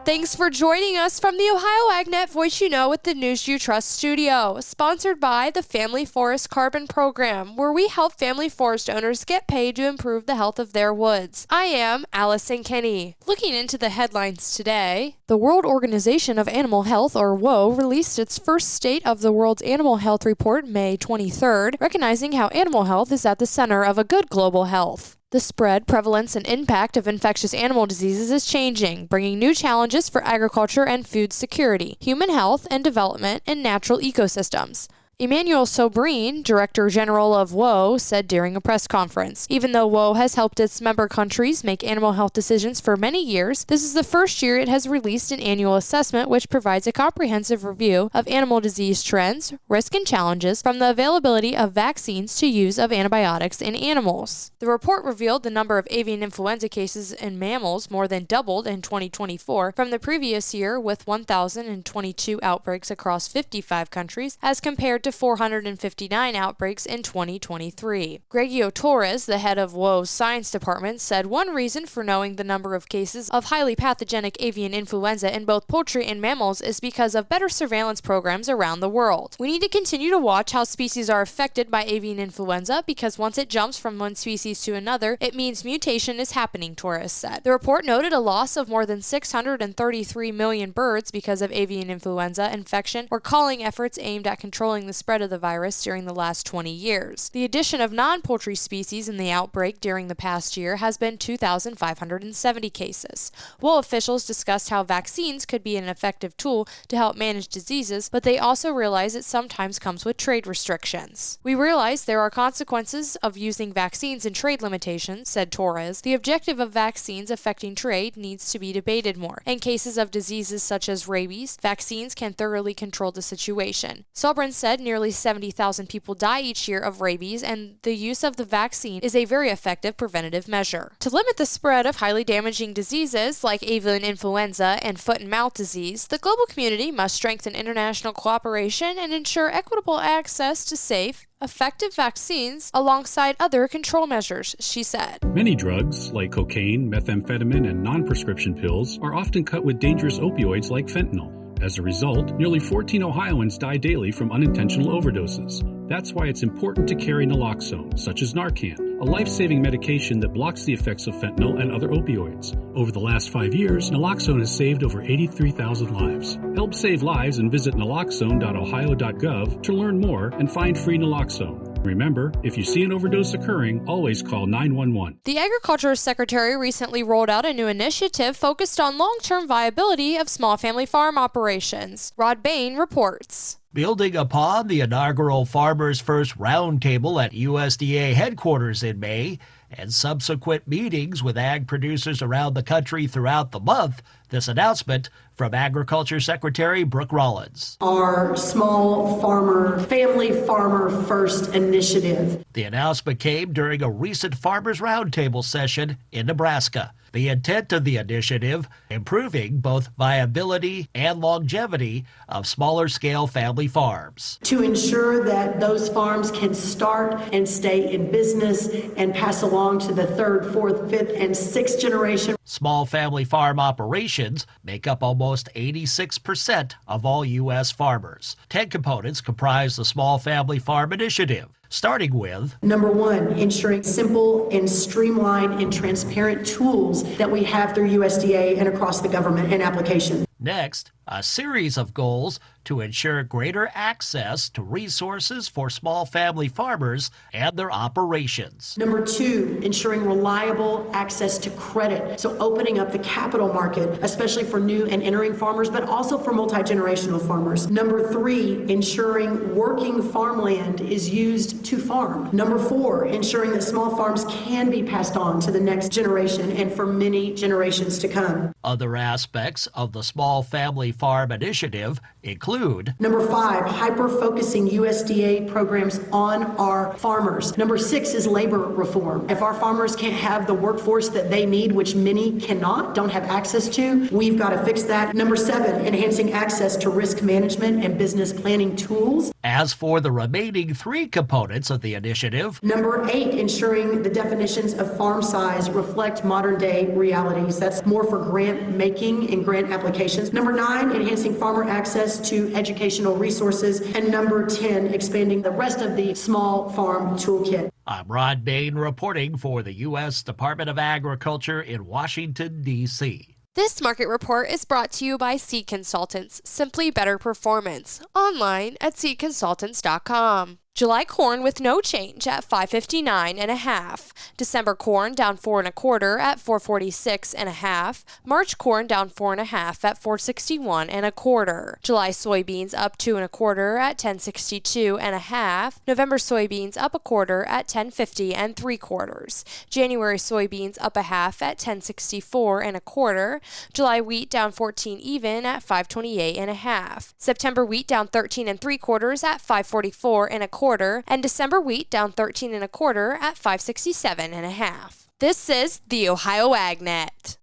Thanks for joining us from the Ohio AgNet Voice You Know with the News You Trust studio, sponsored by the Family Forest Carbon Program, where we help family forest owners get paid to improve the health of their woods. I am Allison Kenny. Looking into the headlines today, the World Organization of Animal Health, or WOA, released its first State of the World's Animal Health Report May 23rd, recognizing how animal health is at the center of a good global health. The spread, prevalence, and impact of infectious animal diseases is changing, bringing new challenges for agriculture and food security, human health and development, and natural ecosystems. Emmanuel Sobrin, Director General of WOA, said during a press conference, even though WOA has helped its member countries make animal health decisions for many years, this is the first year it has released an annual assessment which provides a comprehensive review of animal disease trends, risks, and challenges, from the availability of vaccines to use of antibiotics in animals. The report revealed the number of avian influenza cases in mammals more than doubled in 2024 from the previous year, with 1,022 outbreaks across 55 countries as compared to 459 outbreaks in 2023. Gregio Torres, the head of WOA's science department, said one reason for knowing the number of cases of highly pathogenic avian influenza in both poultry and mammals is because of better surveillance programs around the world. We need to continue to watch how species are affected by avian influenza, because once it jumps from one species to another, it means mutation is happening, Torres said. The report noted a loss of more than 633 million birds because of avian influenza infection or culling efforts aimed at controlling the spread of the virus during the last 20 years. The addition of non-poultry species in the outbreak during the past year has been 2,570 cases. WOA officials discussed how vaccines could be an effective tool to help manage diseases, but they also realize it sometimes comes with trade restrictions. We realize there are consequences of using vaccines and trade limitations, said Torres. The objective of vaccines affecting trade needs to be debated more. In cases of diseases such as rabies, vaccines can thoroughly control the situation. Sobrin said nearly 70,000 people die each year of rabies, and the use of the vaccine is a very effective preventative measure. To limit the spread of highly damaging diseases like avian influenza and foot and mouth disease, the global community must strengthen international cooperation and ensure equitable access to safe, effective vaccines alongside other control measures, she said. Many drugs, like cocaine, methamphetamine, and non-prescription pills, are often cut with dangerous opioids like fentanyl. As a result, nearly 14 Ohioans die daily from unintentional overdoses. That's why it's important to carry naloxone, such as Narcan, a life-saving medication that blocks the effects of fentanyl and other opioids. Over the last 5 years, naloxone has saved over 83,000 lives. Help save lives and visit naloxone.ohio.gov to learn more and find free naloxone. Remember, if you see an overdose occurring, always call 911. The Agriculture Secretary recently rolled out a new initiative focused on long-term viability of small family farm operations. Rod Bain reports. Building upon the inaugural Farmers First Roundtable at USDA headquarters in May and subsequent meetings with ag producers around the country throughout the month, this announcement from Agriculture Secretary Brooke Rollins. Our small farmer, family farmer first initiative. The announcement came during a recent Farmers Roundtable session in Nebraska. The intent of the initiative, improving both viability and longevity of smaller scale family farms. To ensure that those farms can start and stay in business and pass along to the third, fourth, fifth, and sixth generation. Small family farm operations make up almost 86% of all U.S. farmers. 10 components comprise the Small Family Farm Initiative, starting with number one, ensuring simple and streamlined and transparent tools that we have through USDA and across the government and application. Next, a series of goals to ensure greater access to resources for small family farmers and their operations. Number two, ensuring reliable access to credit. So opening up the capital market, especially for new and entering farmers, but also for multi-generational farmers. Number three, ensuring working farmland is used to farm. Number four, ensuring that small farms can be passed on to the next generation and for many generations to come. Other aspects of the Small Family Farm Initiative include Number 5, hyper-focusing USDA programs on our farmers. Number 6 is labor reform. If our farmers can't have the workforce that they need, which many cannot, don't have access to, we've got to fix that. Number 7, enhancing access to risk management and business planning tools. As for the remaining 3 components of the initiative, Number 8, ensuring the definitions of farm size reflect modern-day realities. That's more for grant making and grant applications. Number 9, enhancing farmer access to educational resources. And number 10, expanding the rest of the small farm toolkit. I'm Ron Bain reporting for the U.S. Department of Agriculture in Washington, D.C. This market report is brought to you by Seed Consultants, Simply Better Performance, online at seedconsultants.com. July corn with no change at $5.59.5. December corn down 4 1/4 at $4.46.5. March corn down 4 1/2 at $4.61 1/4. July soybeans up 2 1/4 at $10.62.5. November soybeans up 1/4 at $10.50 3/4. January soybeans up 1/2 at $10.64 1/4. July wheat down 14 even at $5.28.5. September wheat down 13 3/4 at $5.44 1/4. And December wheat down 13 1/4 at $5.67.5. This is the Ohio AgNet.